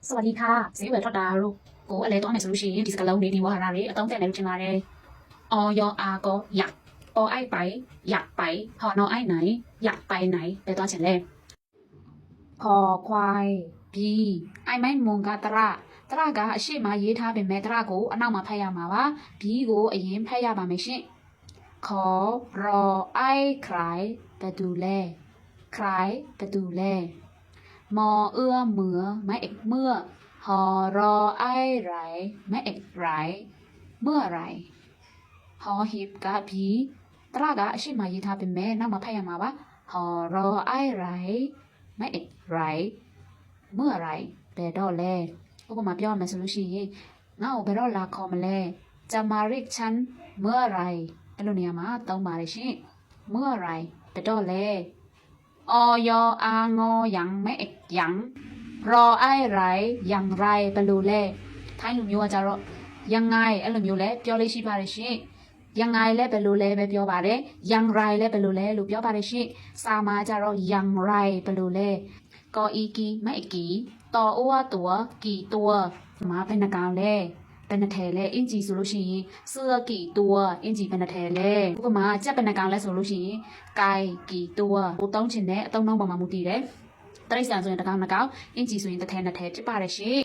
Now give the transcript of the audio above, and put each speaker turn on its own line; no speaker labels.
สวัสดีค่ะဈေးဝယ်ထွက်တာတို့ကိုအလဲသွားမယ်ဆိုလို့ရှိရင်ဒီစကလုံးလေးဒီဝါဟာရတွေအသုံးတက်တယ်လို့ထင်ပါတယ်။အော်ယောအာကောอยากပေါ်အိုက်ပိုင်อยากไปพอน้อไอ้ไหนอยากไปไหนပဲသွားချင်လဲ။ခေါ်ခွိုင်းบีအိုင်မိုင်းမွန်ကတရကအရှိမရေးထားပေမဲ့တရကိုအနောက်မှာဖတ်ရမှာပါ။ B ကိုအရင်ဖတ်ရပါမယ်ရှင်။ခေါ်ရောအိုက်ခရိုင်ဘယ်သူလဲခရိုင်ဘယ်သူလဲมอเอื้อเหมือไม่เอกเมื่อหอรอไอไรไม่เอกไรเมื่อไรหอหีบกะผีตรากะအရှိမရေးထားပေမဲ့နောက်မှာဖတ်ရမှာပါหอรอไอไรไม่เอกไรเมื่อไรဘယ်တော့လဲဥပမာပြောရမယ်ဆိုလို့ရှိရင်ငါ့ကိုဘယ်တော့လာခေါ်မလဲจะมาเรียกฉันเมื่อไรအဲ့လိုနေရာမှာသုံးပါတယ်ရှင်เมื่อไรဘယ်တော့လဲออยอางอยังไม่เอกยังรอไอ้ไรยังไรဘယ်လိုလဲထိုင်းလူမျိုးကကြတော့ยังไงအဲ့လိုမျိုးလဲပြောလို့ရှိပါတယ်ရှင်ยังไงလဲဘယ်လိုလဲပဲပြောပါတယ်ยังไรလဲဘယ်လိုလဲလို့ပြောပါတယ်ရှင်စာမှာကြတော့ยังไรဘယ်လိုလဲကောอีกีไม่เอกกีต่ออ้วตัวกี่ตัวมาเป็นนักการလဲဘယ်နှထည်လဲအင်ဂျီဆိုလို့ရှိရင်เสื้อกี่ตัวအင်ဂျီဘယ်နှထည်လဲဥပမာကြက်ဘယ်နှကောင်လဲဆိုလို့ရှိရင်ไก่กี่ตัวကိုသုံးချင်တဲ့အသုံးနှုန်းပေါ်မှာမူတည်တယ်တရိတ်ဆန်ဆိုရင်တစ်ကောင်နှစ်ကောင်အင်ဂျီဆိုရင်တစ်ထည်နှစ်ထည်ဖြစ်ပါတယ်ရှင်